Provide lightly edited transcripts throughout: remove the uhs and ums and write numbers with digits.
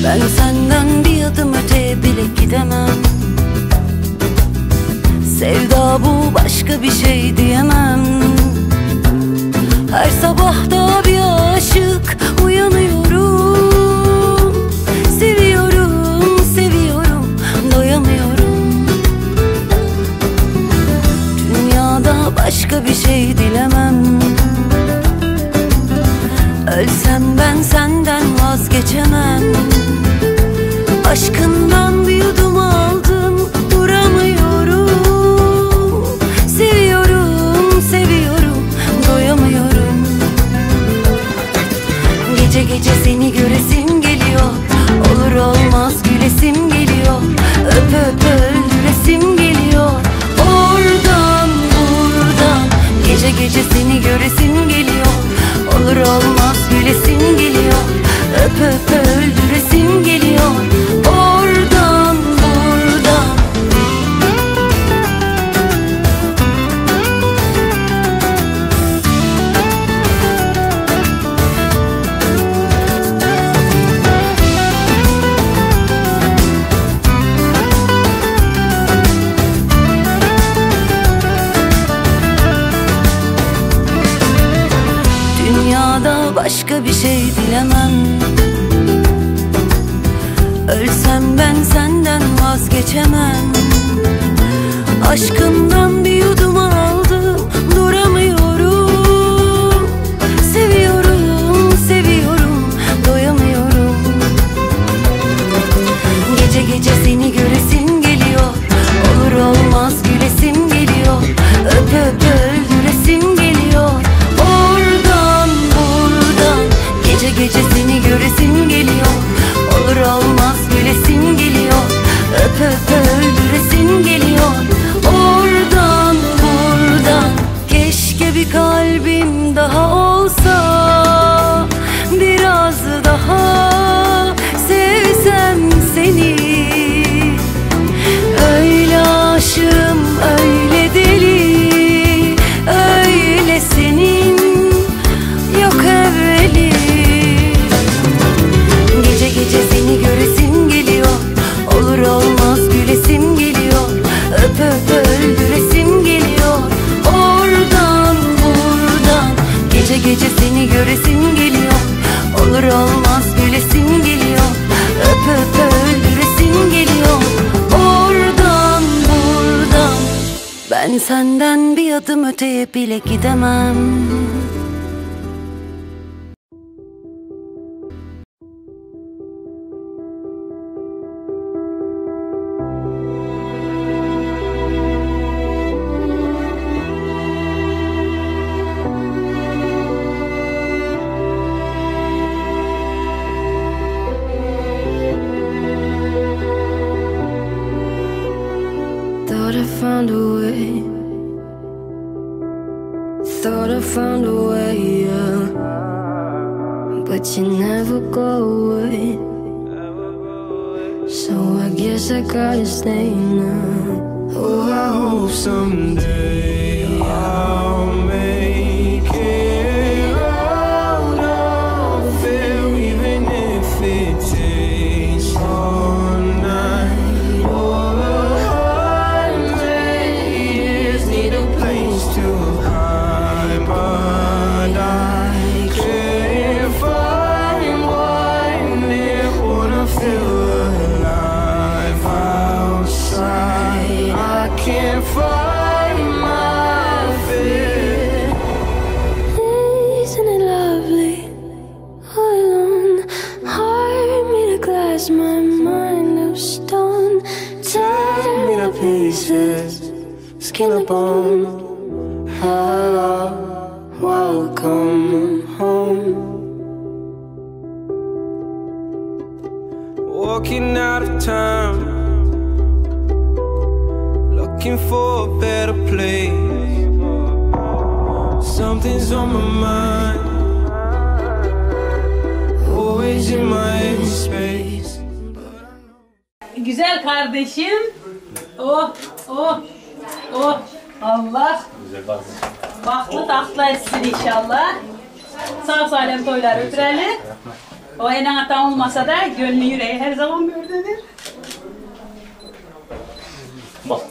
Ben senden bir adım öteye bile gidemem. Sevda bu, başka bir şey diyemem. Her sabah da bir aşık uyanıyorum. Seviyorum, seviyorum, doyamıyorum. Dünyada başka bir şey dilemem. Ölsem ben senden vazgeçemem. Aşkından bir yudum aldım, duramıyorum. Seviyorum, seviyorum, doyamıyorum. Gece gece seni göresim geliyor. Olur olmaz gülesim geliyor. Öp öp öldüresim geliyor. Oradan buradan gece gece seni göresim geliyor. Olur olmaz gülesim geliyor. Öp öp öldüresim geliyor. Oradan buradan. Dünyada başka bir şey dilemem. Ölsem ben senden vazgeçemem. Aşkından bir yudum aldım, duramıyorum. Seviyorum, seviyorum, doyamıyorum. Gece gece seni göresim geliyor. Olur olmaz gülesim geliyor. Öp öp öldüresim geliyor. Oradan buradan gece gece seni göresim geliyor. Olur olmaz gülesim geliyor. Öp öp öldüresim geliyor. Oradan buradan. Keşke bir kalbim daha olsa, biraz daha sevsem seni. Öyle aşığım, öyle deli, öyle senin yok evveli. Gece gece seni göresim geliyor. Olur olmaz gülesim geliyor. Öp öp öldüresim geliyor. Oradan buradan gece gece seni göresim geliyor. Olur olmaz gülesim geliyor. Öp öp öldüresim geliyor. Oradan buradan. Ben senden bir adım öteye bile gidemem. Thought I found a way. Thought I found a way, yeah. But you never go away. So I guess I gotta stay now. Oh, I hope someday I'll make it out of it, even if it takes all night or 100 years. Need a place to hide, but I can't find one near. Wanna feel alive outside. I can't find my fear. Isn't it lovely? All alone, heart made of glass, my mind of stone. Tear me to pieces, skin and bone. Hello, welcome home. Walking out of time, looking for a better place. Something's on my mind, always in my headspace. Güzel kardeşim. Oh, oh, oh. Allah. Güzel bak. Bahtlı tahtlı etsin inşallah. Sağ salim toylar ötüreli. O enen atan olmasa da gönlü yüreği her zaman gördüğünür. Bak.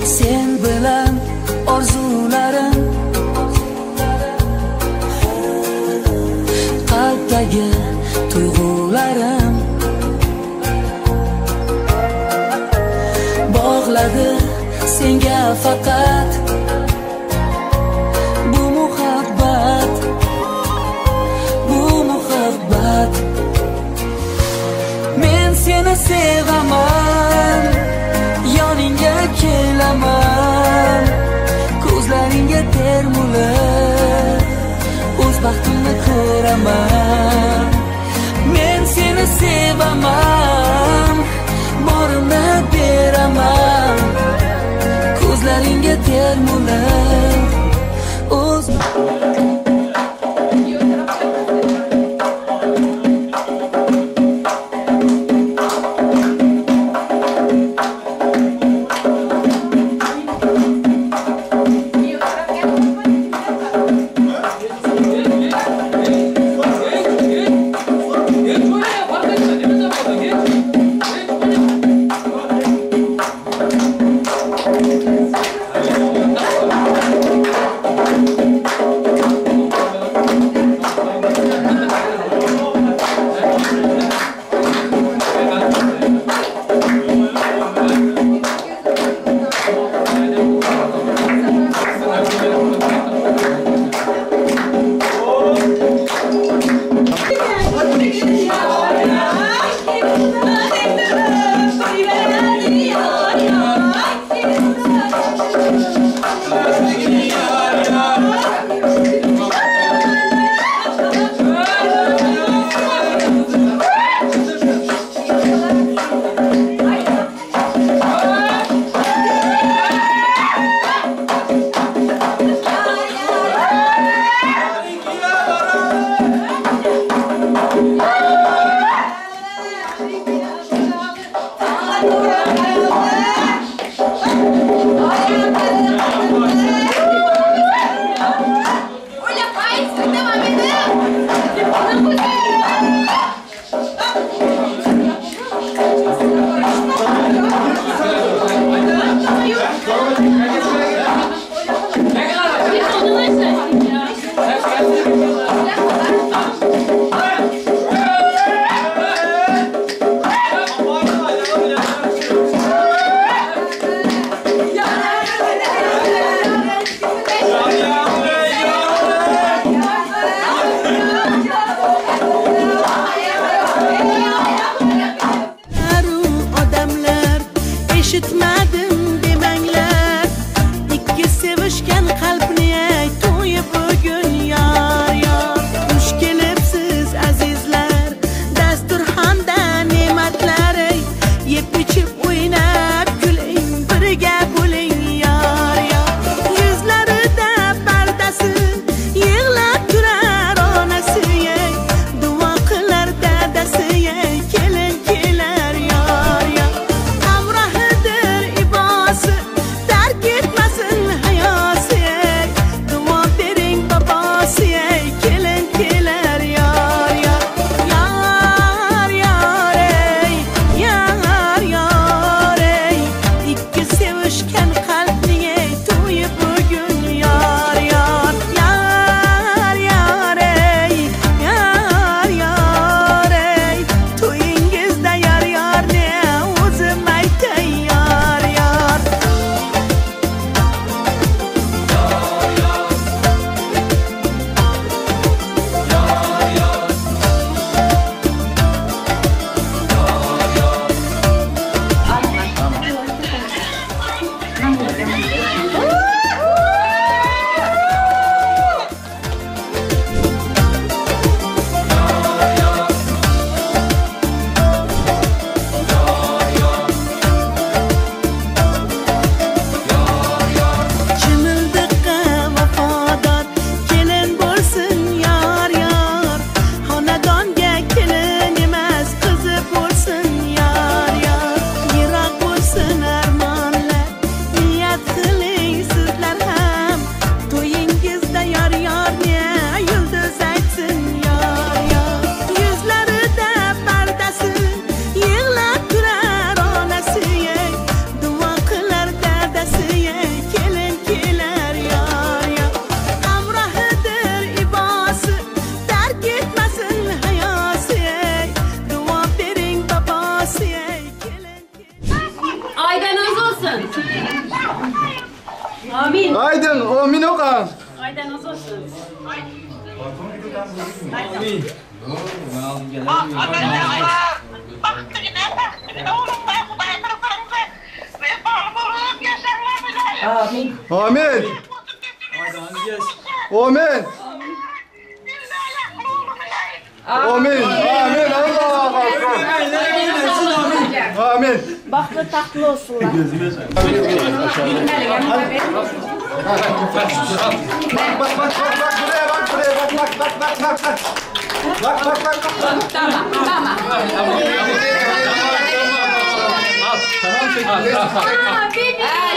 Sen bilan orzularim qalbdagi tuyg'ularim bog'ladi senga faqat bu muhabbat men seni sevaman yoningga kelaman ko'zlaringga termulib o'z baxtimni ko'raman men seni sevaman borimni beraman ko'zlaringga termulib o'z eshitmadim demanglar ikki sevishgan qalbni to'yib bugun yor yor xush kelibsiz Amin. Amin. Amin. Amin. Amin. Allah amin. Baklı taklı olsunlar. Bak buraya bak. Tamam.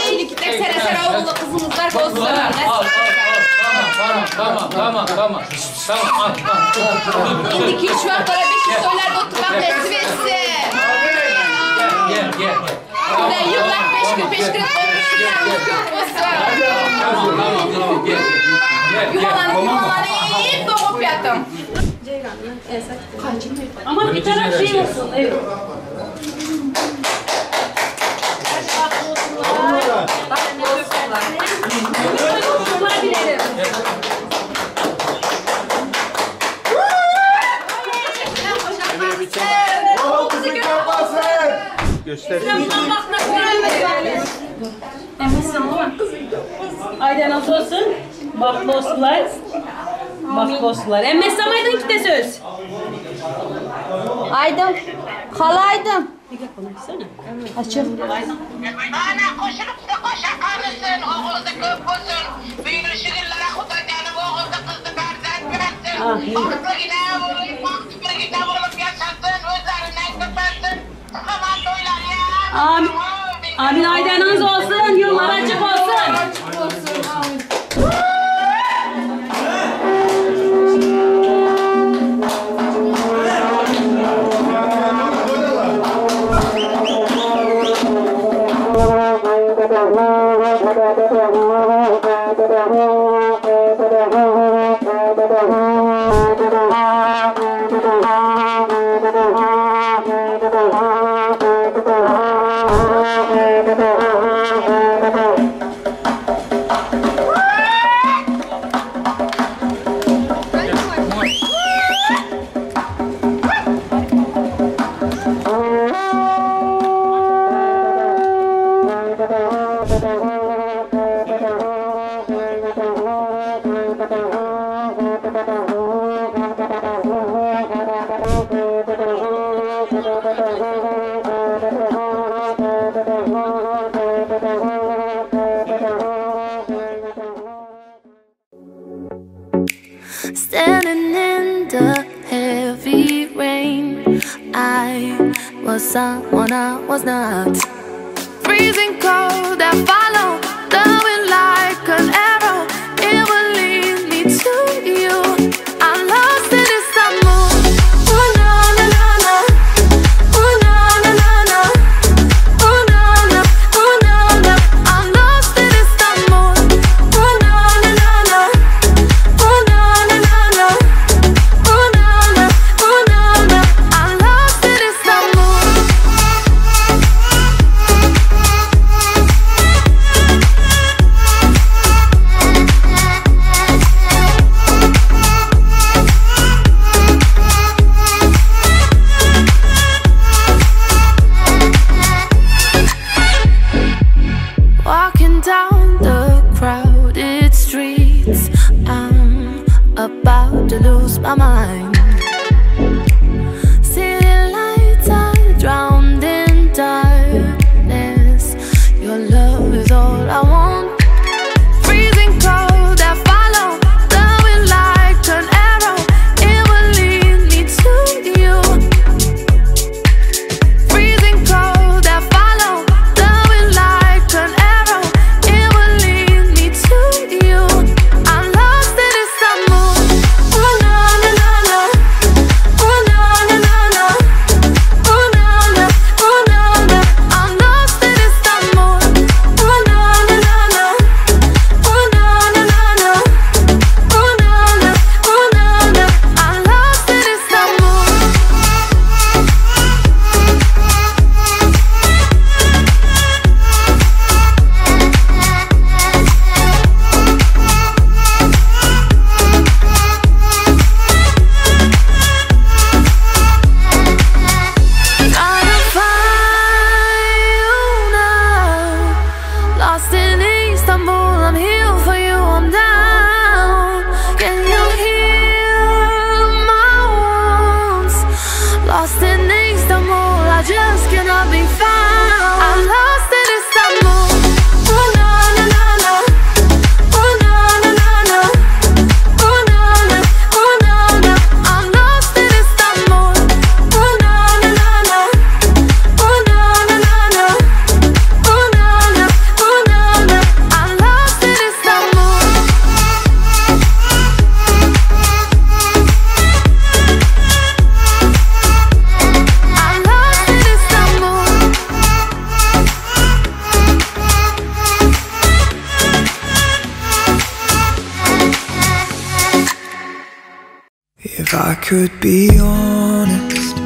Şimdi gidecek sere oğlu kızımızlar olsun. Tamam. Şimdi 2-3 vakit sonra 500 dolar da oturmak nasip etsin. Gel. Burada yıllar peşkir olmuşlar. Yuvalanı iyi doğup yattım. Ama bir taraf şey olsun. Evet. Olsunlar dilerim. Aydan nasıl olsun? Baklı olsunlar. Baklı olsunlar. Emmez samaydın ki de söz. Aydın, halaydım. Bir de konuşsana. Açın. Ana koşulup da koşa karısın, oğlu da köp olsun. Büyülü şiirlere kutacağım, oğlu da kızdı berzent versin. Aklı yine vurulup, aklı yine vurulup yaşasın, özlerinden köpersin. Aman doylar ya. Amin. Amin Aydan'ınız olsun, yollar açık olsun. Standing in the heavy rain, I was someone I was not. Freezing cold, I follow the wind like an arrow. It will lead me to you. I'm lost in this summer. Oh na na na na. Oh na na na na. Oh na na. Oh na na. I'm lost in this summer. Oh na na na na. Oh na na na na. Oh na na. Oh na na. I'm lost in this summer. Walking down the crowded streets, I'm about to lose my mind. City lights are drowned in darkness. Your love is all I want. Freezing cold, I follow the wind like an arrow. It will lead me to you. Freezing cold, I follow the wind like an arrow. It will lead me to you. I'm lost in this summer. Oh na na na na. Oh na na na na. Oh na na. Oh na na. I'm lost in this summer. Oh na na na If I could be honest,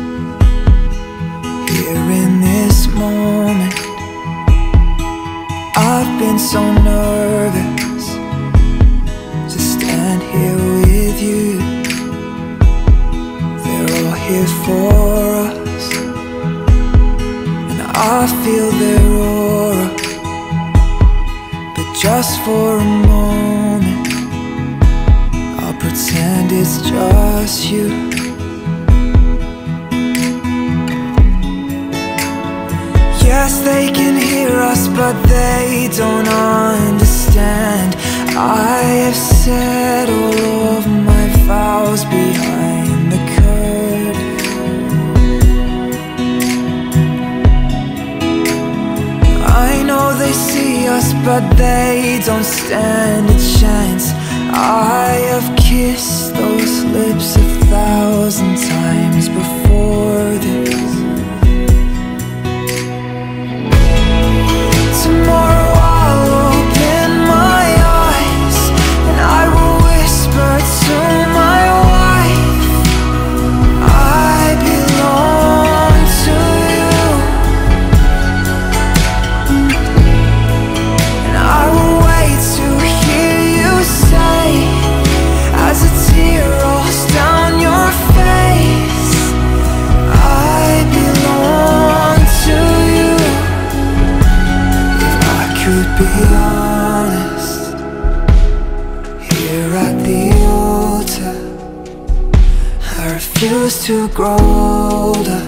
here in this moment, I've been so nervous to stand here with you. They're all here for us, and I feel their aura. But just for a moment, I'll pretend it's just you. Yes, they can hear us, but they don't understand. I have said all of my vows behind the curtain. I know they see us, but they don't stand a chance. I have kissed those lips 1,000 times before this. Tomorrow I'll open my eyes and I will whisper to my wife, I belong to you. And I will wait to hear you say, as a tear rolls down your face, I belong to you. Could be honest, here at the altar, I refuse to grow older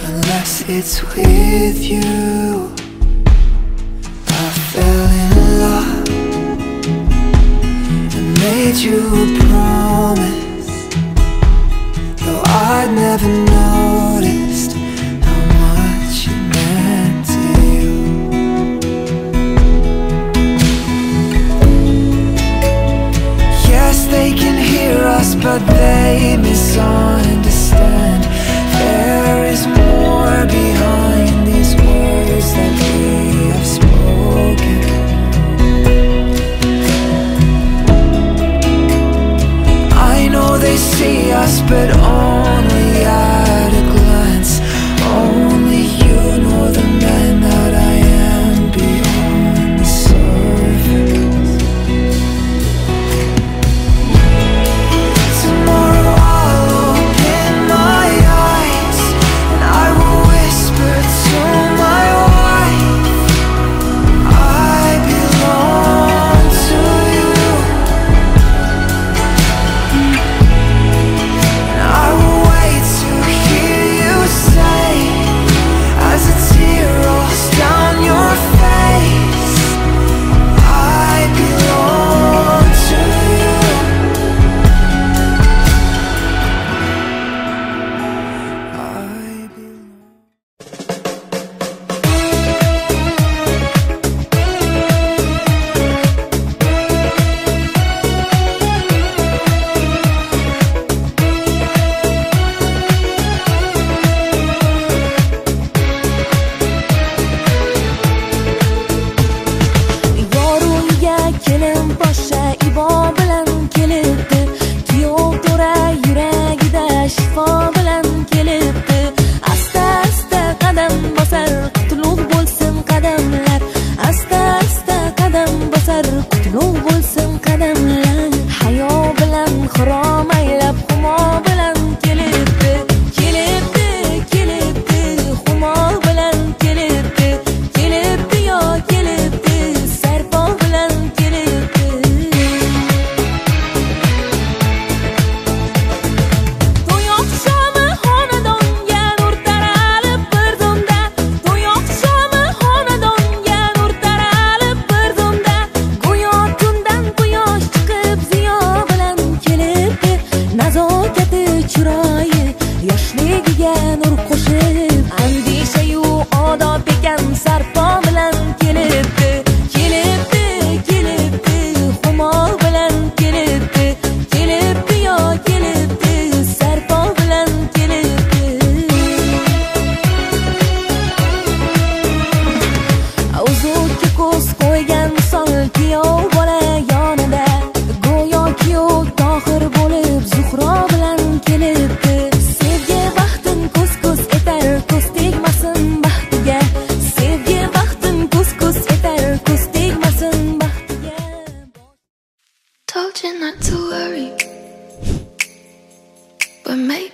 unless it's with you. I fell in love and made you a promise, though I'd never noticed how much it meant to you. They can hear us, but they misunderstand. There is more behind these words that we have spoken. I know they see us, but only at a glance. Only you know the man that I am beyond the surface.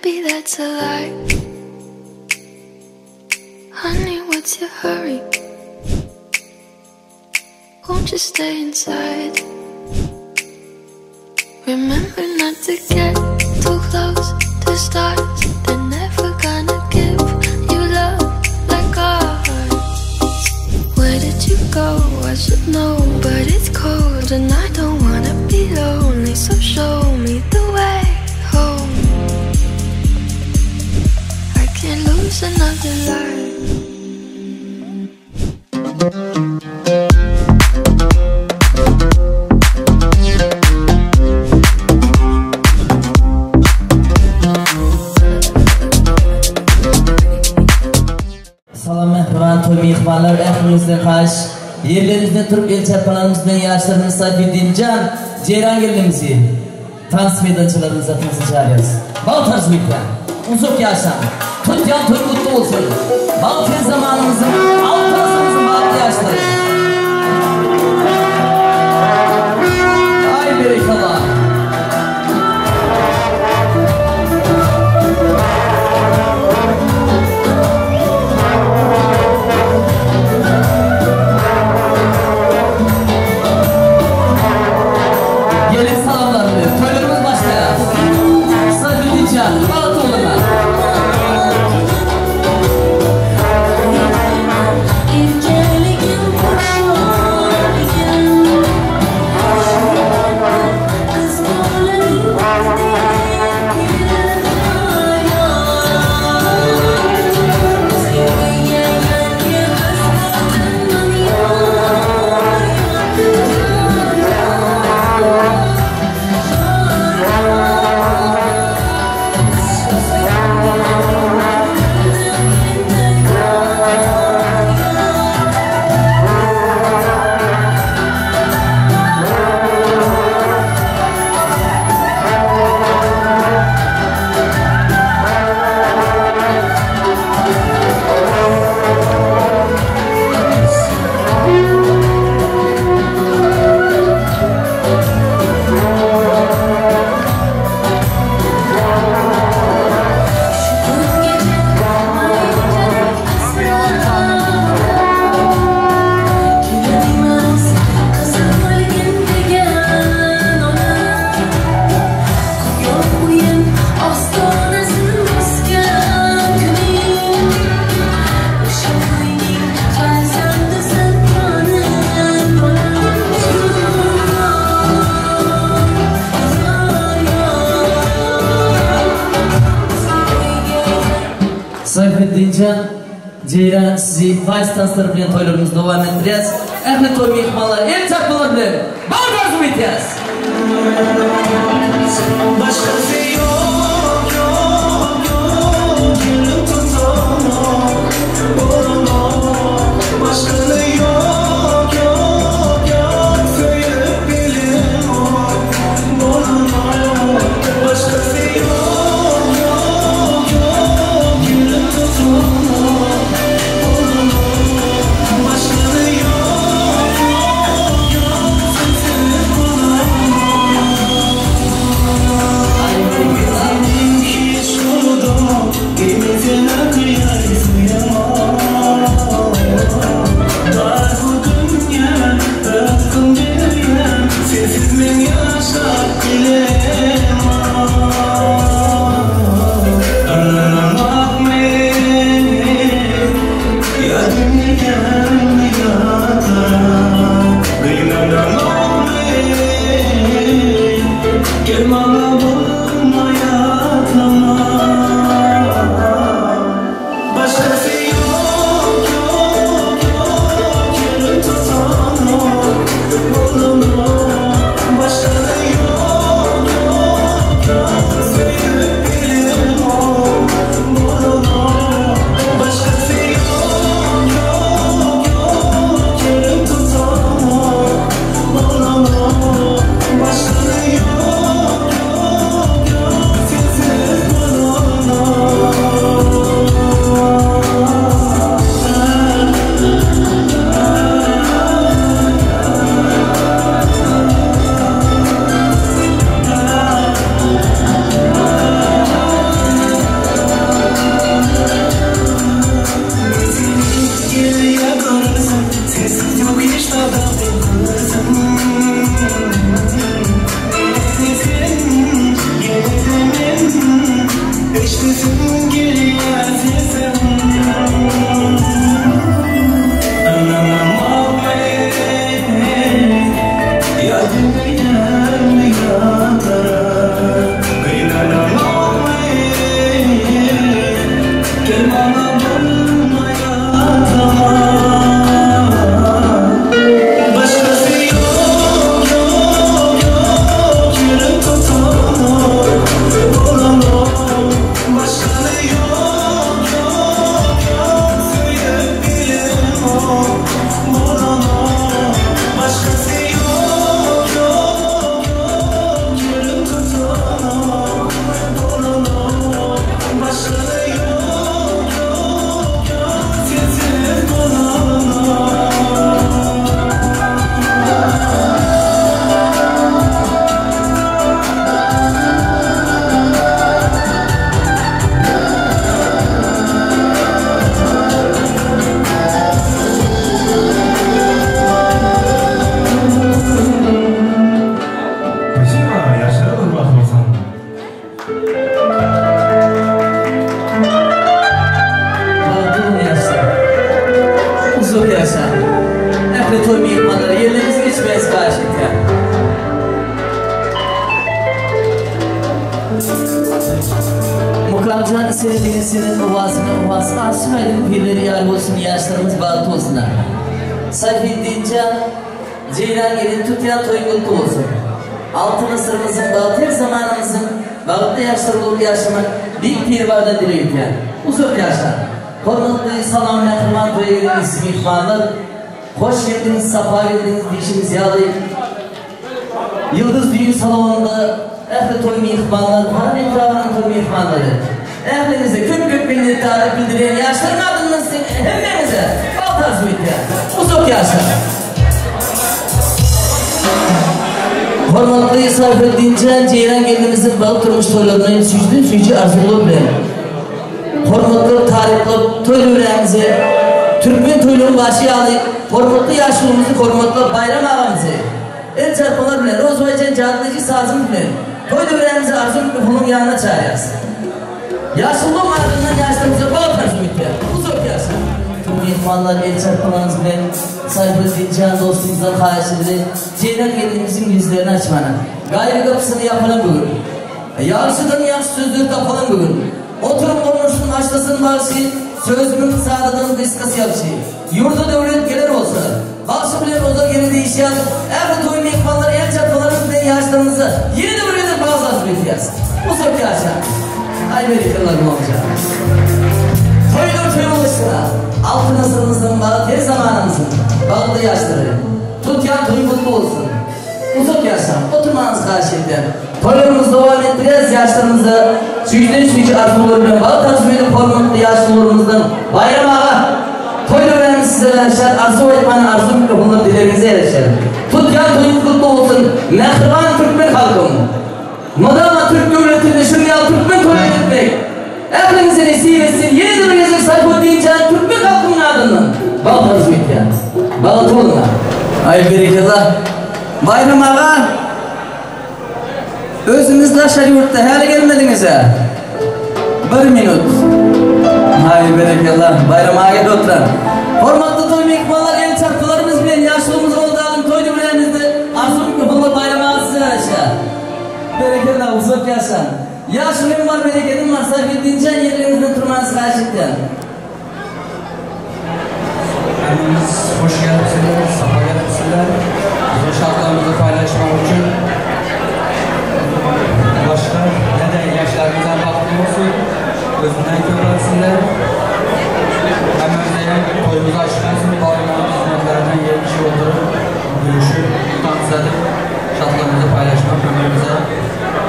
be there till I. Honey, what's your hurry? Won't you stay inside? Remember not to get too close to stars. They're never gonna give you love like ours. Where did you go? I should know, but it's cold and I don't wanna be lonely. So show me the way home. I can't lose another life. To'y mehmonlar ahlimizdan qarshi yerlarimizda turib elchaplarimiz bilan yaşlarımız Sayfiddinjon Ceyran geldimizi transmedanchilarimiz atmasini chaqiramiz. Bal tarzlikda uzoq yaşam. Tutgan to'y mutlu olsun. Bal tez zamanımızın altımızın barcha yaşları. Ay berekallah. Sayfiddinjon Ceyran sizi fayz tasdir bilan to'ylarimizni davom ettiramiz. Ahli to'y mehmonlar el chaqmalar bilan bor orzu etamiz. Boshqasi yo'q, yo'q, yo'q, gülüm tutamam. Boshqasi yo'q, yo'q, yo'q, söyleip bilim olmam. Boshqasi yo'q, yo'q, yo'q, gülüm tutamam. Ay Geçmesin geriye sesem Anlamam ya dünyam yadara Kıylanamam Gelmana bulma yadama Başkası yok yok yok Yürüm tutanır Olamam Başkası yok yok yok Söyleyip bilemem Olamam Başkası yok yok yok Yürüm tutanır Olamam Başkası yok yok yok Sesini olamam Bir şey var, yaşlara durmak olsan. Uzun yaşa. Uzun yaşa. Ehli toy mihmanları yerlerinizi geçmeyiz karşıya. Mukamcan senin ovasına ovası asmayalım birleri yar olsun yaşlarımız bağlı olsun. Sayfiddin Can Ceylan gelin tutyan toygun olsun. Altın sırrımızın bağlı her zamanımızın bağlı yaşları olur yaşamak bir pirvarda dileyken uzun yaşlar. Hormatlı salam yakırman toya geliniz mihmanlar. Hoş geldiniz, safa geldiniz, dişimiz yağlayıp Yıldız Düğün Salonu'nda ehli toy mihmanlar, paran etrafının toy mihmanları. Ehlinize köp beni tarif bildiren yaşların adından sizin hemmenize bal tarzı bitti. Uzun yaşlar. Hormatlı Sayfiddin Can Ceylan gelinimizin balık durmuş toylarına sücü arzulu bilen. Hormatlı tarifli toy dövremize, Türkmen toyluğun başı alayıp, hormatlı yaşlılığımızı, hormatlı bayram ağamızı, el çarpmalar bilen, Rozbaycan canlıcı sazım bilen, toy dövremize arzu mikrofonun yanına çağırıyoruz. Yaşlılığın ardından yaşlarımıza bal tarzı bitti. Uzun yaşlar. Tüm mihmanlar el çarpmalarınız bilen, Sayfiddin Can dostumuzdan hayası bilen, Ceylan gelinimizin yüzlerini açmana, gayrı kapısını yapalım bugün. Yarısıdan yarısı sözleri tapalım bugün. Oturup konuşsun, açlasın bağışı, sözümün sağladığın diskası yapışı. Yurda devlet gelir olsa, bağışı bilen oza geri değişen, evde toy mihmanlar, el çarpmalarımız bilen yaşlarımızı yeni de buraya da bazı bekleyeceğiz. Bu çok yaşa. Ay berikirlerim olacak. Toylar toy oluşuna, altın asırımızın bağlı her zamanımızın bağlı yaşları. Tutyan toy mutlu olsun. Uzun yaşam, oturmanız karşıydı. Toylarımız devam ettireceğiz yaşlarımızda. Sücü arzularıyla bağlı tasvip edip hormatlı yaşlılarımızdan bayram ağa. Toy dönemimiz size yaşar, arzu etmenin arzu mikrofonları dilerinize erişer. Tutyan toyun kutlu olsun, mehriban Türkmen halkım. Madama Türk devletinde şuraya Türkmen toy etmek. Ehlinize nesip etsin, yeni dönecek Sayfiddin Can Türkmen halkımın adından. Bağlı tasvip edin. Bağlı olun. Ay berekallah. Bayram ağa, özümüzde aşağı yurtta her gelmediniz ha. 1 minut. Hay berekallah, Bayram ağa gel oturan. Hormatlı toy mihmanlar, el çarpılarımız bilen yaşlılığımız oldu alın toy dövremizde. Arzu mikrofonla Bayram ağa size aşağı. Berekallah, uzak yaşan. Yaşlılığım var, bereketim var, Sayfiddin Can yerlerinizden durmanız karşıktan. Hepiniz hoş geldiniz, safa geldiniz. Bizim şartlarımızı paylaşmak için başka ne de yaşlarımızdan bakım olsun, gözünden köprüsünler. Hemen de toyumuzu açıklansın, bağlamanın hizmetlerinden yermişi oturup görüşü tutansadık, şartlarımızı paylaşmak ömrümüze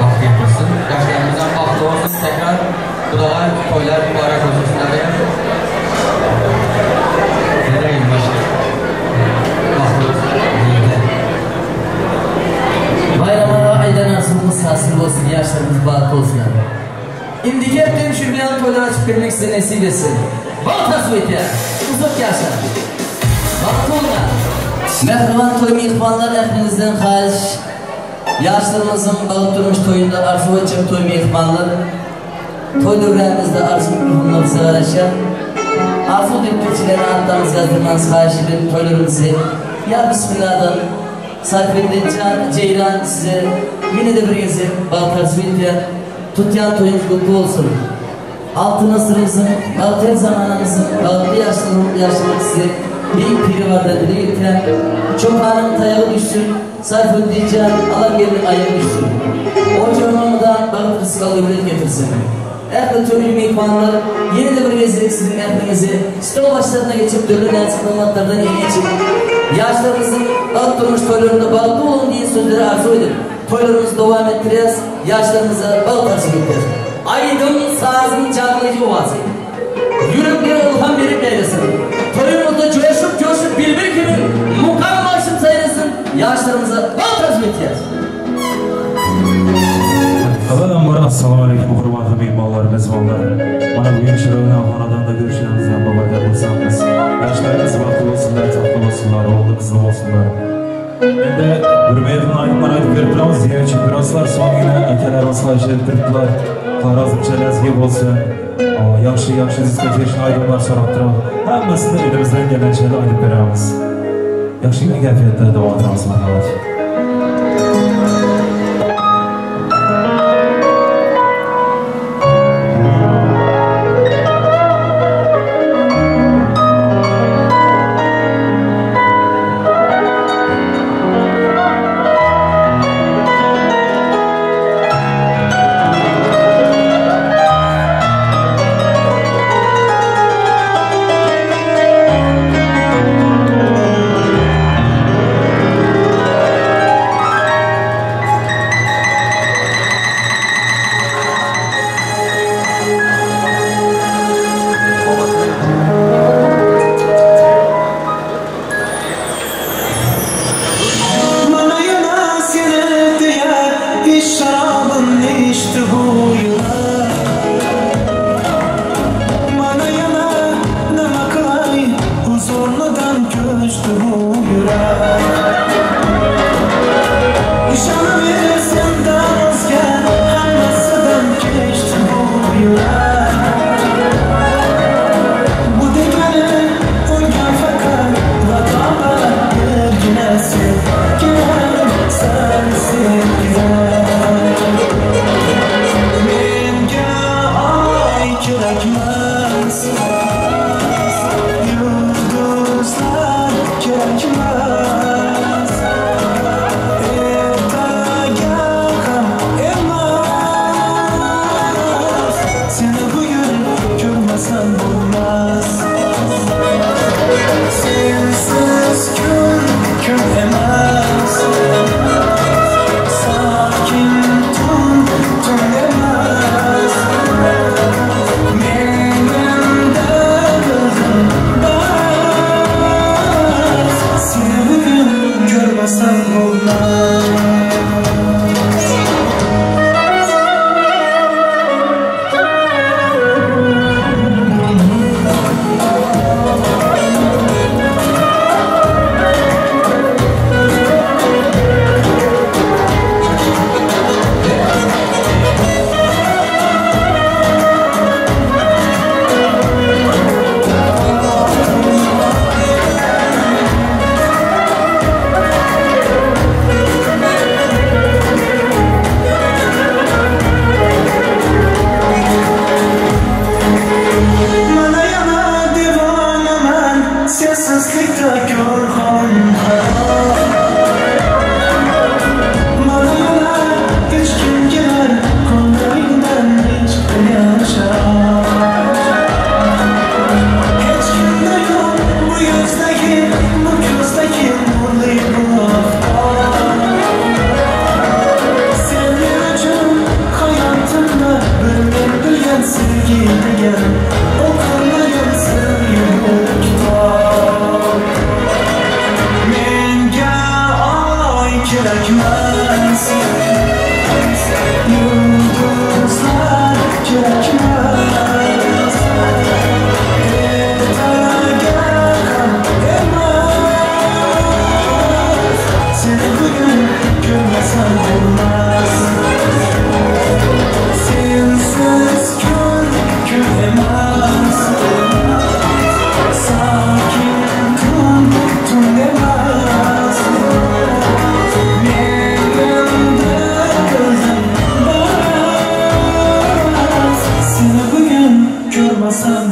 vakti yapılsın. Yaşlarımızdan bakım olsun, tekrar bu da toylar mübarek olsunlar. Nereye başka? Bayramlara aydan asılımız hasıl olsun, yaşlarımız bağlı olsun. İndiki hep tüm şürbiyan toylar açıp vermek size nesip etsin. Bal tasvip ya, uzak yaşa. Bağlı olma. Mehriban toy mihmanlar hepinizden hariç. Yaşlarımızın bağlı durmuş toyunda arzu edecek toy mihmanlar. toy dövremizde arzu mikrofonla bize uğraşan arzu dökülçileri adlarınızı yazdırmanızı karşı edip toylarımızı ya Bismillah'dan Sayfettin Ceylan size yine de bir gezip Baltar Suyutya tutyan toyunuz kutlu olsun. Altın asırımızın, altın zamanımızın, altın yaşlılık size bir piri vardı dile getiren Çobanın tayağı düşsün, Sayfettin Can Allah gelin ayağı düşsün. O canlıdan bağıt rızkalı ürün getirsin. Erkle tüm meyvanlar yeni de bir gezdik sizin erkinizi stol başlarına geçip dörlü lensi kılmaklardan yeni geçip yaşlarımızın alt durmuş toylarında bağlı olun diye sözleri arzu edip toylarımızı devam ettireceğiz, yaşlarımıza bal taşı getireceğiz. Aydın sazın canlıcı ovası yüreklere ilham verip eylesin. Toyumuzda coşup bilbir gibi mukam başım sayılsın, yaşlarımıza bal taşı getireceğiz. Avvalan bari assalamu alaikum hurmatli mehmonlar, mezbonlar. Mana bugun Shiro'dan xonadonda ko'rishganimizdan babayda bo'lsangiz, yoshlarimiz baxtli bo'lsinlar, taqdir bo'lsinlar, o'g'li qizli bo'lsinlar. Endi bir mehmon aytib aytib berib turamiz, deyachi birozlar so'nggina akalar oslashib turibdilar. Xorazmchalarga bo'lsin, yaxshi diskoteka aydonlar so'rab turadi. Hammasini elimizdan kelgancha aytib beramiz. Yaxshigina kayfiyatda davom etamiz, marhamat.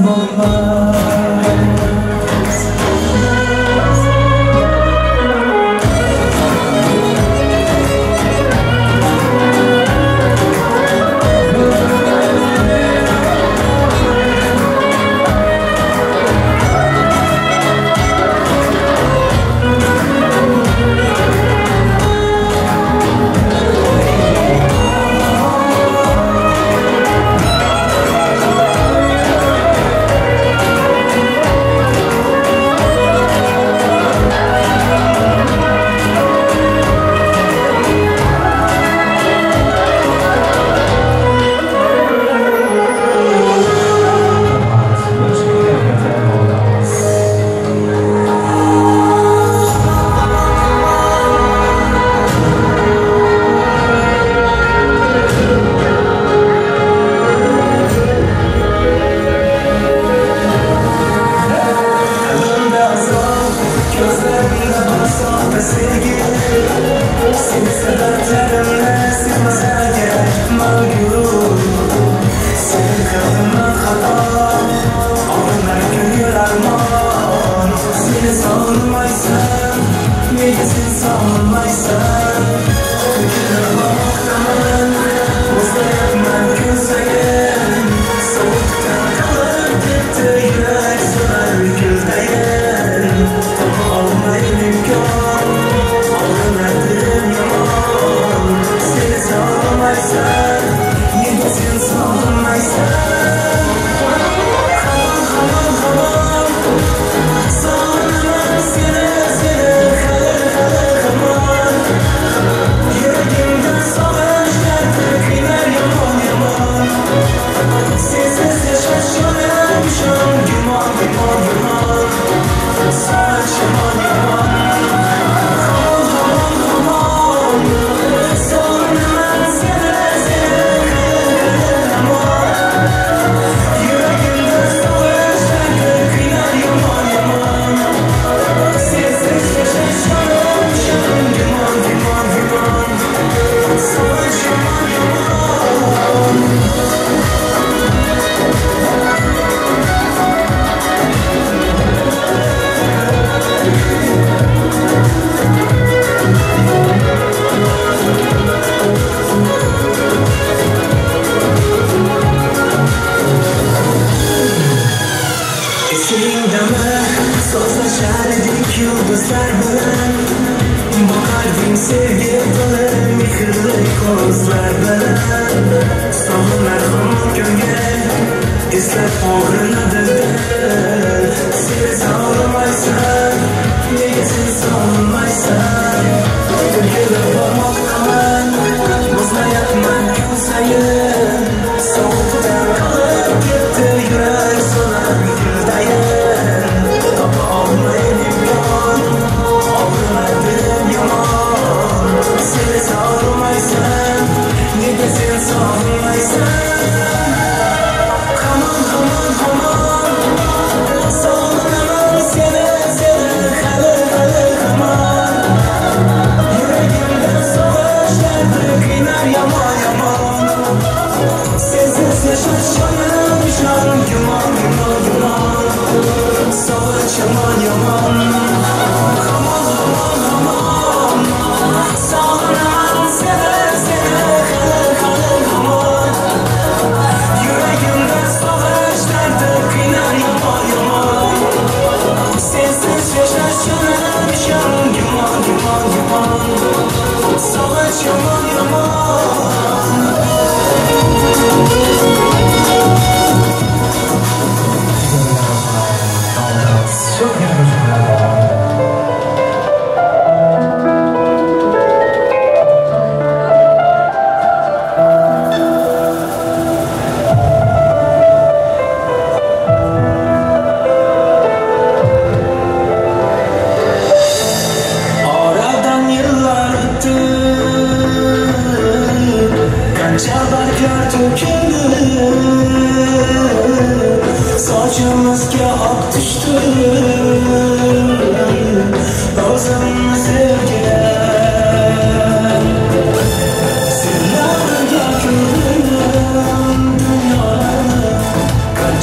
bo'lmas.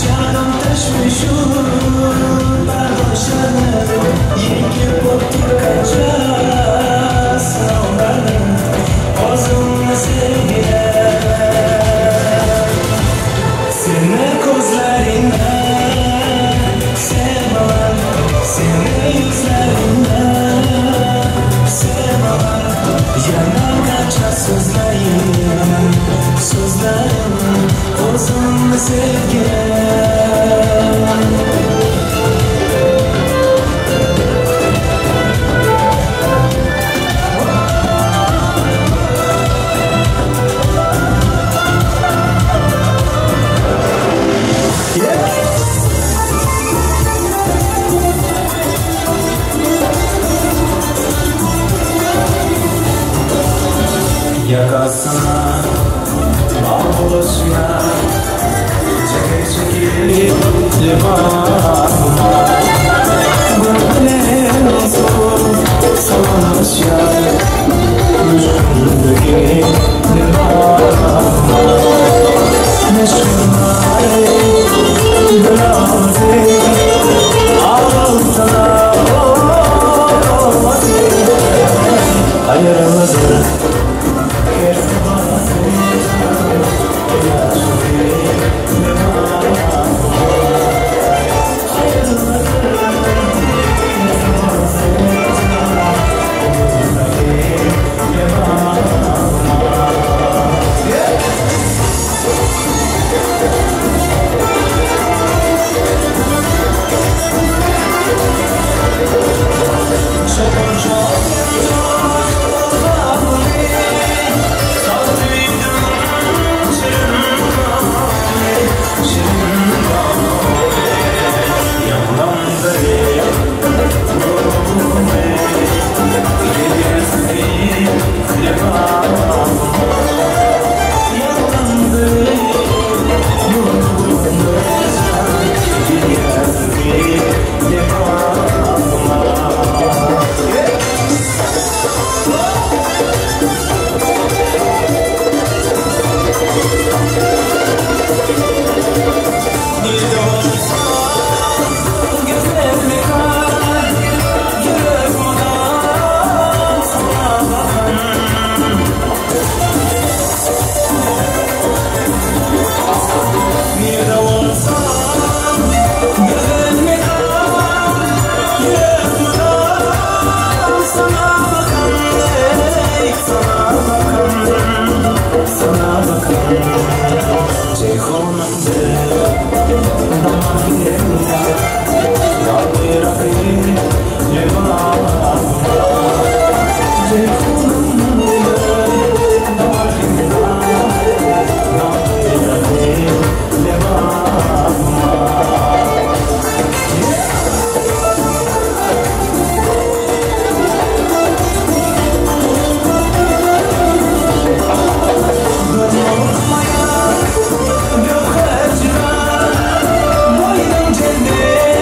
Canım teşvik Yakasına bağlasına çekil limanıma böyle nasıl savaşar düşkündeki limanıma neşkınay grazi ağıltana ayrılmadı. Cennet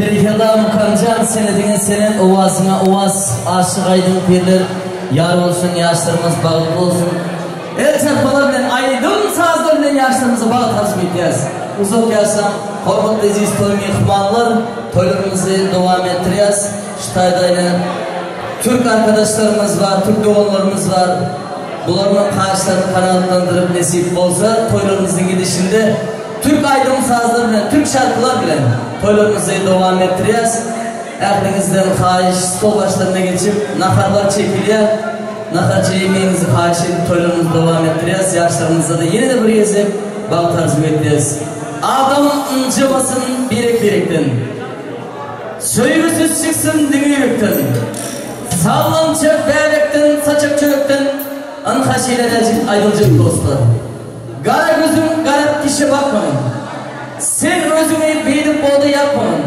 Berikalla Mukamcan senedine senin ovasına ovas aşık aydın pirler yar olsun, yaşlarımız bağlı olsun. El çarpala bilen aydın sazlar bilen yaşlarımızı bağlı tasvip edeceğiz. Uzak yaşam, hormatlı aziz toy mehmanlar, toylarımızı devam ettireceğiz. Şutay'da Türk arkadaşlarımız var, Türk doğanlarımız var. Bularının karşılarını kanatlandırıp nasip olsa toylarımızın gidişinde Türk aydın sazları bilen, Türk şarkılar bilen toylarımızı devam ettireceğiz. Aklınızdan kahiş stol başlarına geçip nakarlar çekiliyor. Nakarcı yemeğinizi kahiş edip toylarımızı devam ettireceğiz. Yaşlarımızda da yine de bir gezip bağ tarzı edeceğiz. Adam ıncımasın birekten, söygüsüz çıksın dünyükten, sallanacak beyrekten, saçak çörekten, anhaşilenecek aydılcık dostlar. Gara gözüm garip kişi bakmayın. Sen özüne beydip boğda yapmayın.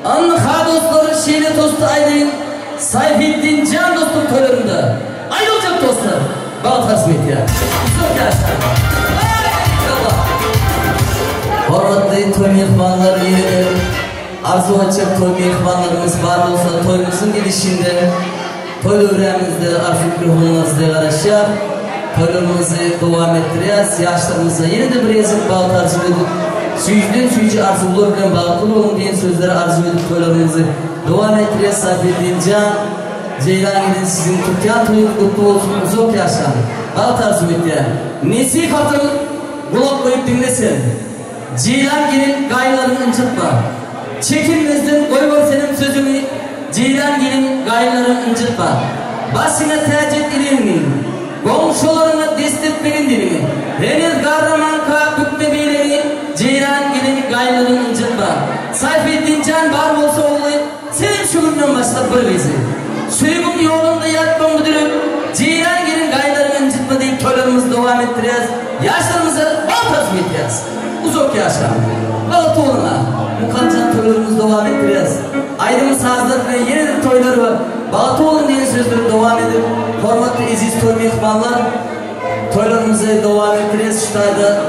Anha dostları şeyle tostu aydayın. Sayfiddin can dostum toylarında. Aydılcık dostlar. Bağ tasmit ya. Çok yaşlar. Hormatlı toy mehmanları yine arzu açık toy mehmanlarımız var olsa toyumuzun gidişinde toy dövremizde arzu mikrofonlarımızda araşıyor. Toylarımızı devam ettireceğiz. Yaşlarımıza yine de bir yazık bağ tarzı edip suyucuden suyucu arzular bilen bağlı olun diyen sözleri arzu edip toylarımızı devam ettireceğiz. Sayfiddin Can Ceylan'ın sizin Türkiye toyu kutlu olsun. Uzak yaşam. Bağ tarzı edip Nesi katıl kulak koyup dinlesin. Ceylan gelin gaylarını incitma. Çekinmezden koyma senin sözümü. Ceylan gelin gaylarını incitma. Başına tercih edilmeyin. Komşularına destekleyin dilini. Henüz kahramanka bükme beyleni. Ceylan gelin gaylarını incitma. Sayfiddin Can var olsa oğlu. Senin şuurundan başlar bir bezi. Suygun yolunda yatma müdürüm. Ceylan gelin gaylarını incitma deyip toylarımızı devam ettireceğiz. Yaşlarımıza bal tasvip edeceğiz. Uzak yaşam. Baltoğlu'na Mukamcan toylarımızı devam ettireceğiz. Aydın sazlar ve yeni toyları Baltoğlu'nun yeni sözleri devam edip hormatlı iziz toy mehmanlar toylarımızı devam ettireceğiz. Şurada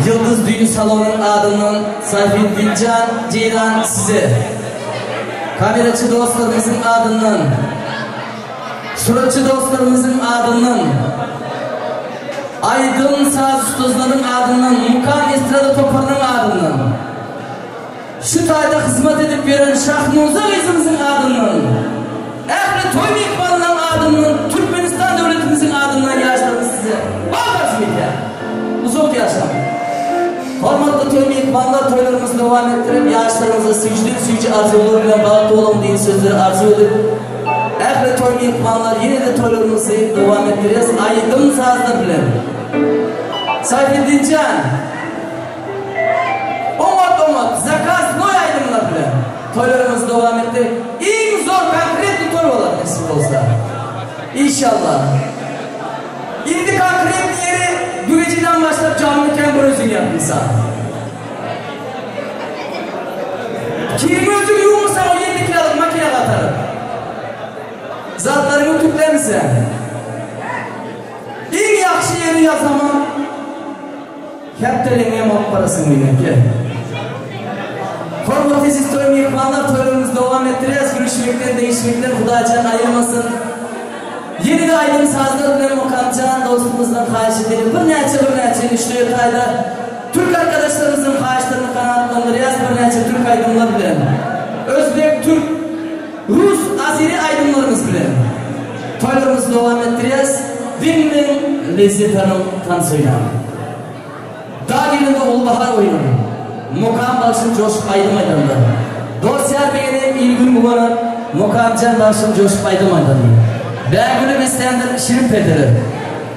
Yıldız Düğün Salonu'nun adından Sayfettin Can Ceylan size kameraçı dostlarımızın adından suratçı dostlarımızın adından Aydın saz ustazların adından Mukam Estrada Topar'ın adından şu tayda hizmet edip veren Şahmuza kızımızın adından Ehli Toy Mekmanı'nın adından Türkmenistan devletimizin adından yaşlarımız size bağdarsın ya uzun yaşam hormatlı toy mekmanlar toylarımızı devam ettirip yaşlarımıza süyücü arzularıyla bağlı olan değil sözleri arzu edip Ehli toy mekmanlar yine de toylarımızı devam ettireceğiz Aydın sazlar bile Sayfettin Can Omot Zakaz Noy Aydınlar bile toylarımızı devam ettirip en zor konkret bir toy olur nasip olsa İnşallah İndi konkret yeri bu geceden başlayıp canlı kemburözün yaptıysa Kimi özün yuğmursa o 7 kiloluk makine atarım Zatlarını tüklemişse En yakşı yeri yazamam Hepterin emak parasını oynayın Hormatisiz toy mekmanlar toylarımızı devam ettireceğiz Görüşmekten değişmekten Hudacan ayırmasın Yeni de Aydın sazlar bilen Mukamcan dostumuzdan xahiş edelim. Bir neçe 3-4 ayda Türk arkadaşlarımızın xahişlerini kanatlandıracağız. Bir neçe Türk aydınlar bilen. Özbek, Türk, Rus, Azeri aydınlarımız bilen. Toylarımızı devam ettireceğiz. Dinleyin Lezzet Hanım tansıyla. Dağ gelinde Ulbahar oyunu. Mukam başın coşup Aydın Meydanı'nda. Dosyar Bey'in ilgin bulanı Mukamcan başın coşup Aydın Meydanı'nda. Bəgülü beslendir Şirin Pederi.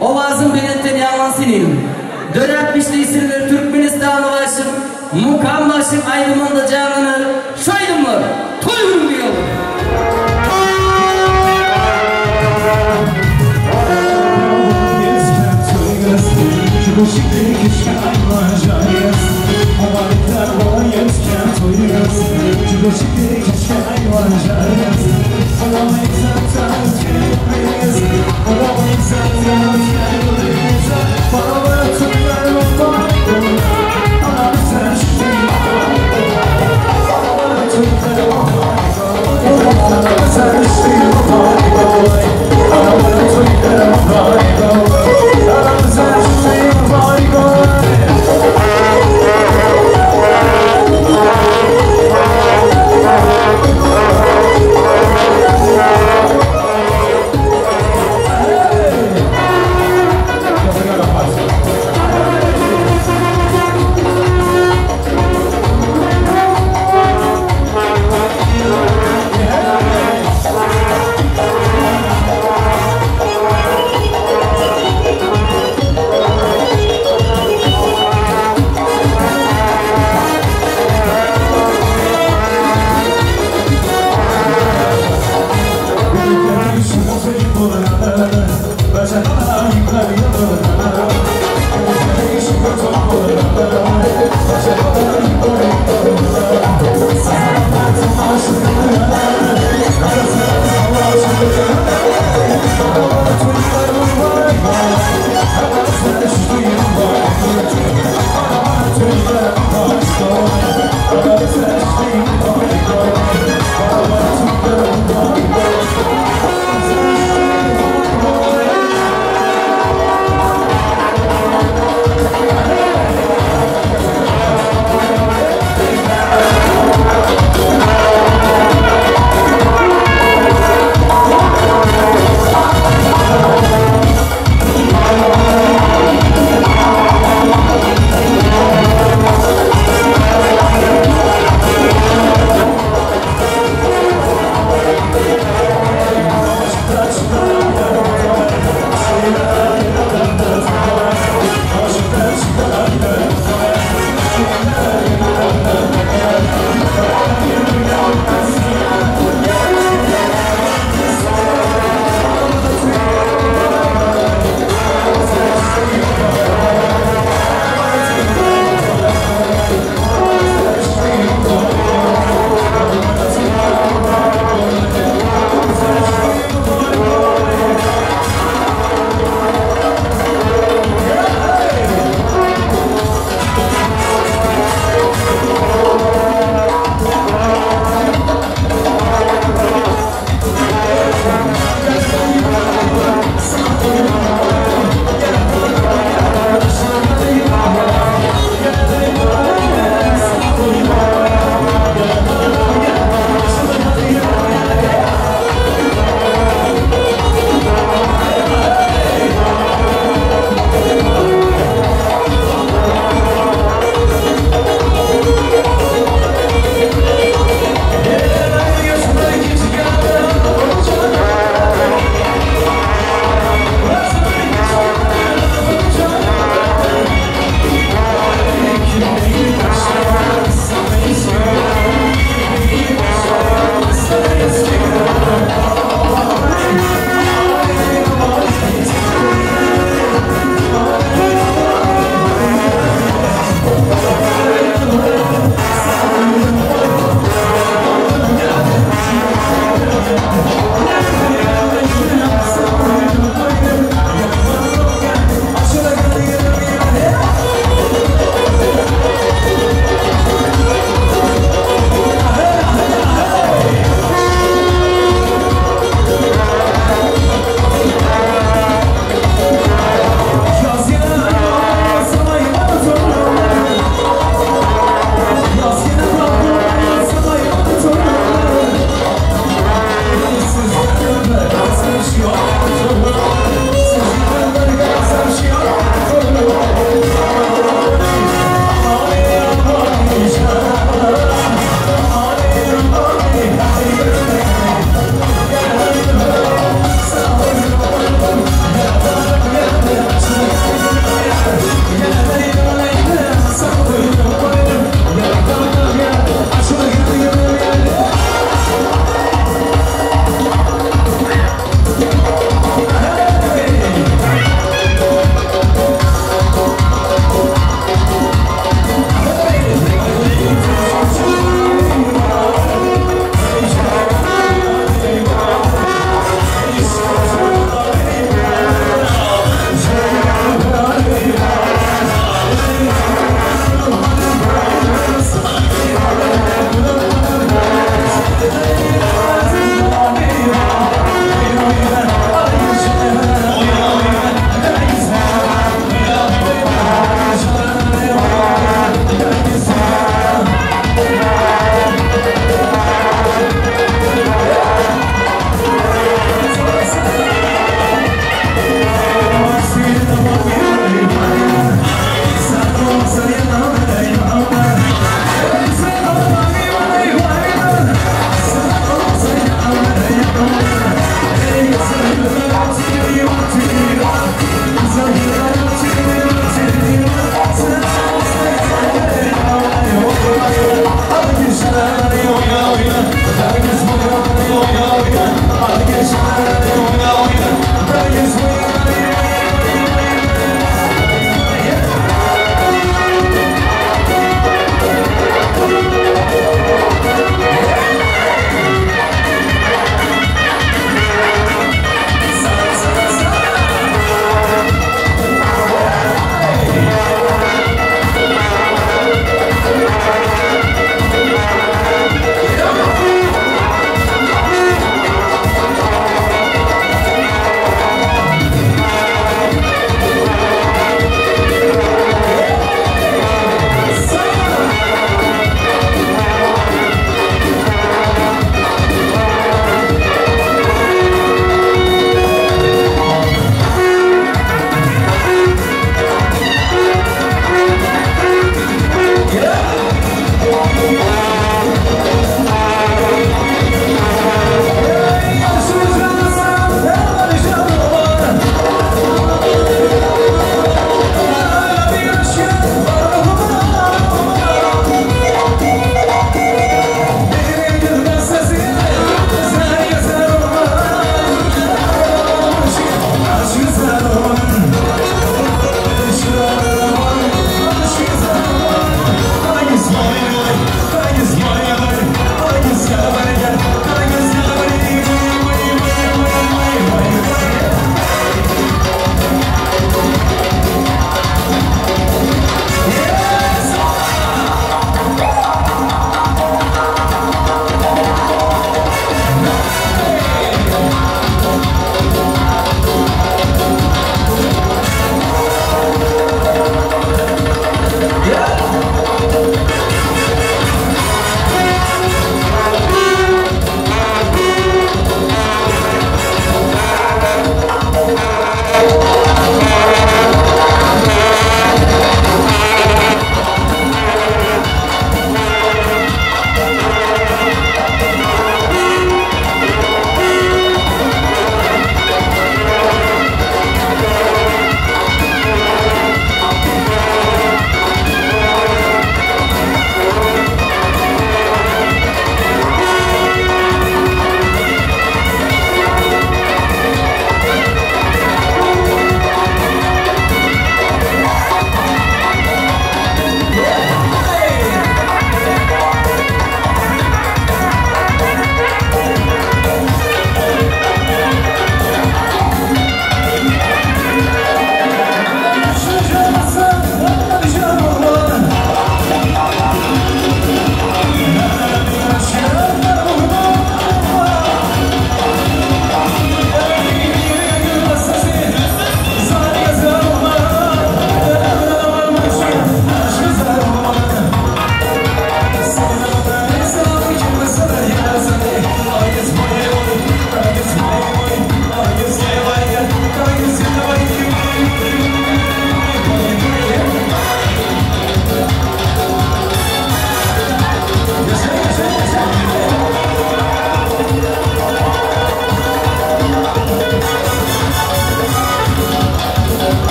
Ovazın benetten yalan sineyim. Dönetmişli isimleri Türkmenistan'ı başım. Mukam başım aydımında canını. Şaydımlar, toyurum diyor.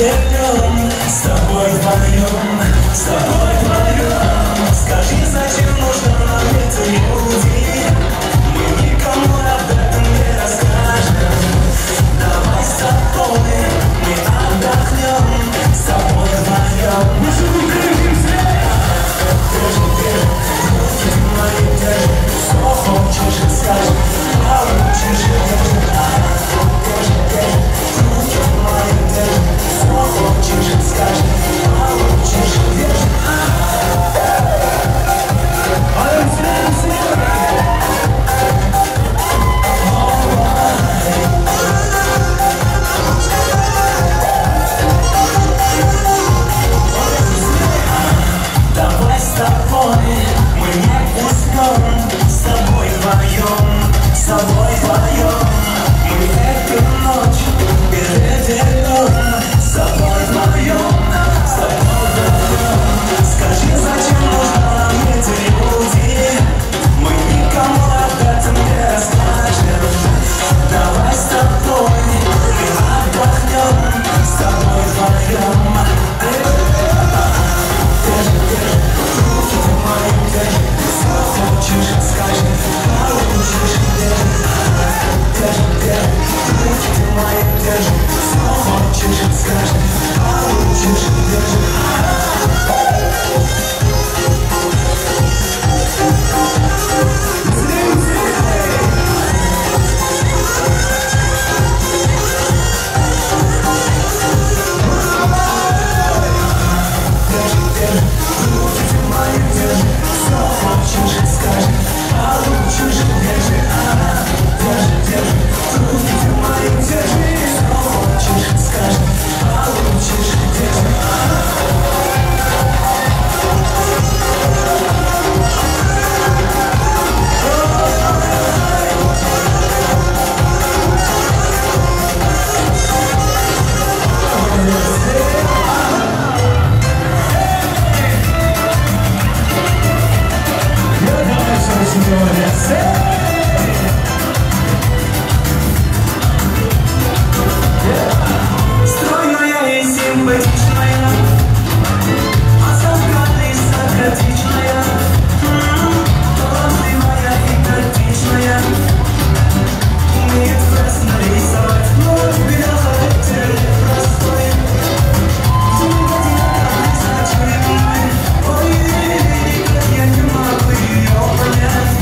перевернем, с тобой вдвоем, с тобой вдвоем. Скажи, зачем нужно нам эти люди? Мы никому об этом не расскажем. Давай с тобой мы отдохнем, с тобой вдвоем. Руки мои держи, что хочешь скажи, получишь держи. Руки мои держи, что хочешь скажи, получишь держи. Давай с тобой мы не уснем, с тобой вдвоем, с тобой вдвоем. Мы эту ночь перевернем, с тобой вдвоем, с тобой вдвоем. Скажи, зачем нужны нам эти люди? Мы никому об этом не расскажем. Давай с тобой мы отдохнем, с тобой вдвоем. Руки мои держи, что хочешь скажи, получишь держи. Руки мои держи, что хочешь скажи, получишь держи. Стройная и симпатичная, азартная и сократичная, талантливая и тактичная, умеет пресно рисовать, но без характера простой. Симпатичная, значительная, ой, как я не могу ее понять.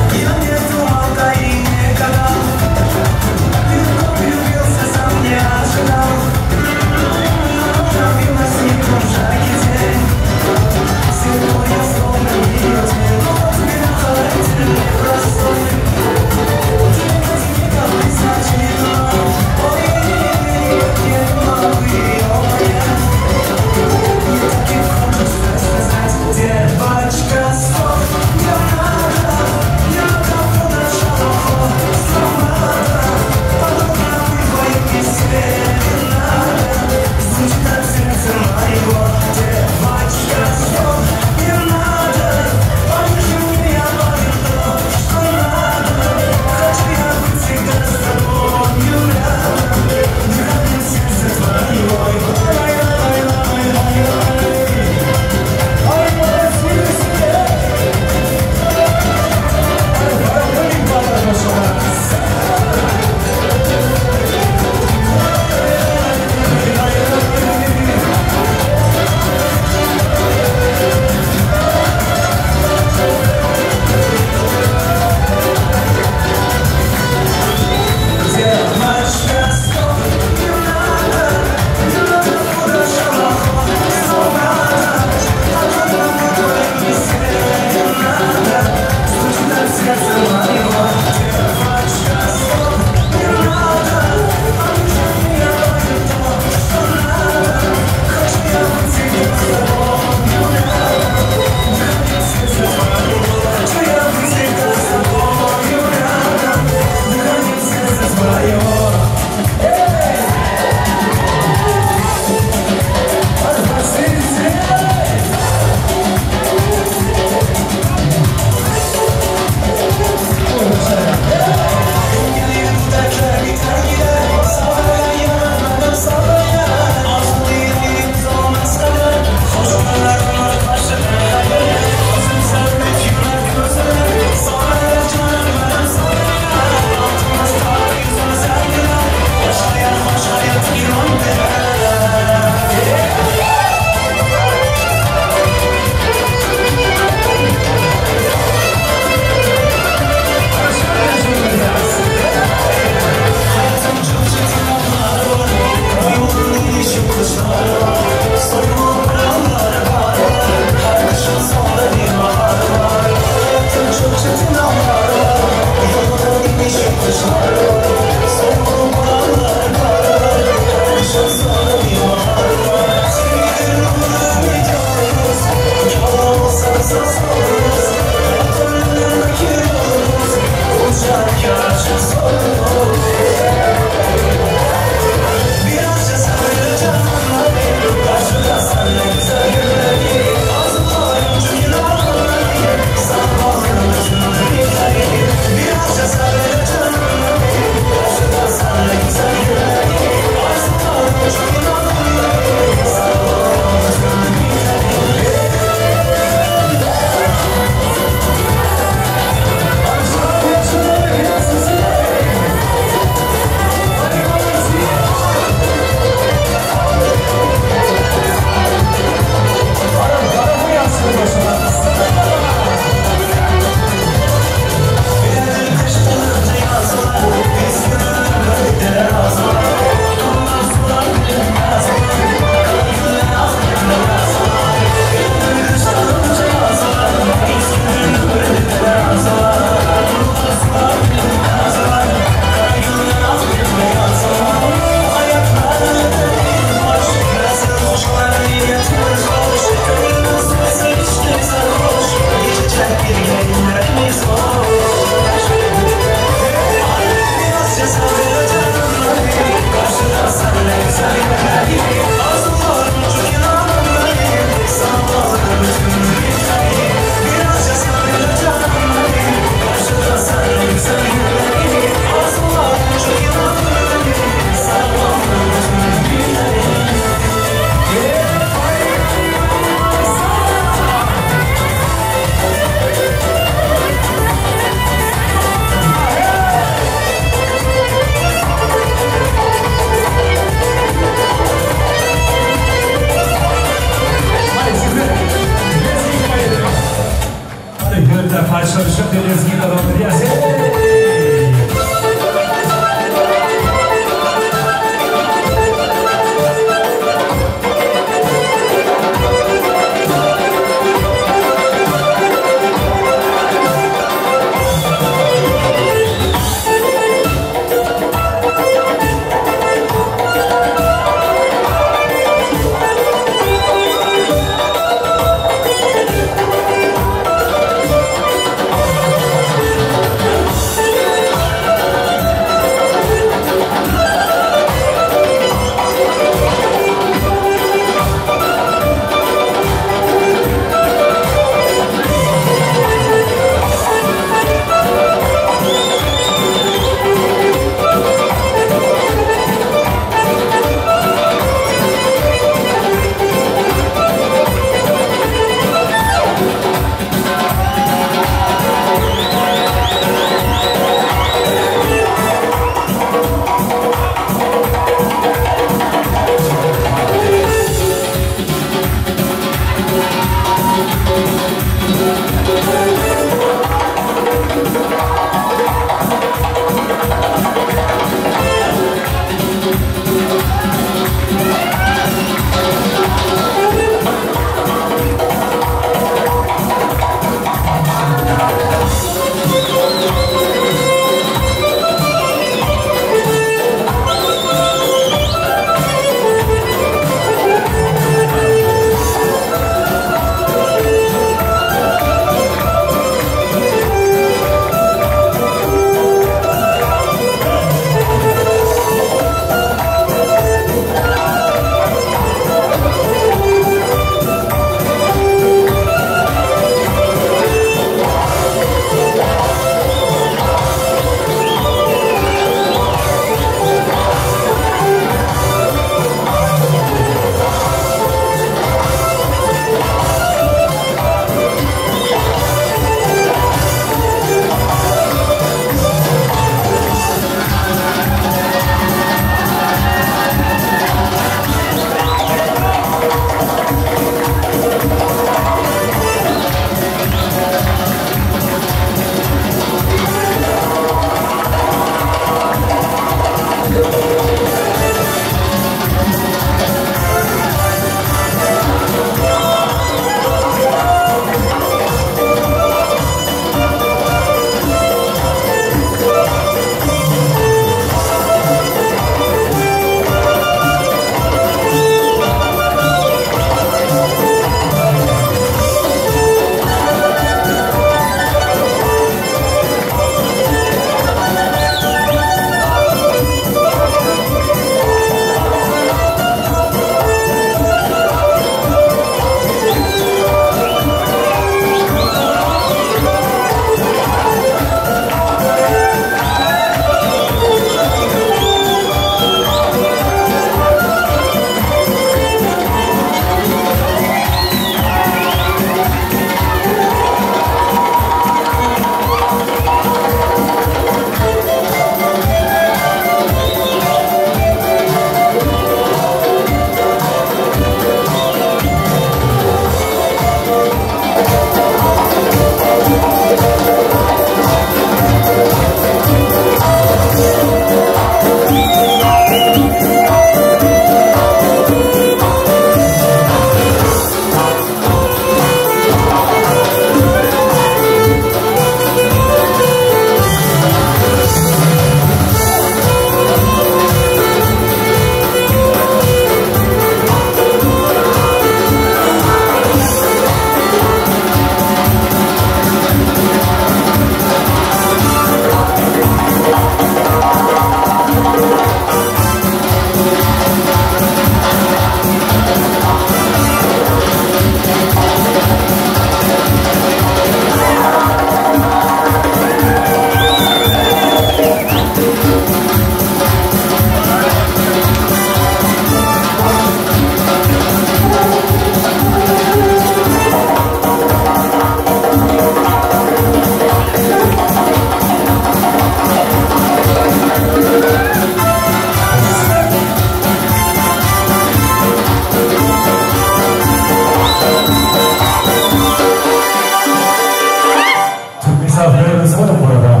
misafirlerimiz var burada.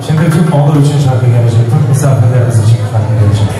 Şimdi tüm onlar için şarkı gelecek, tüm misafirlerimiz için şarkı gelecek.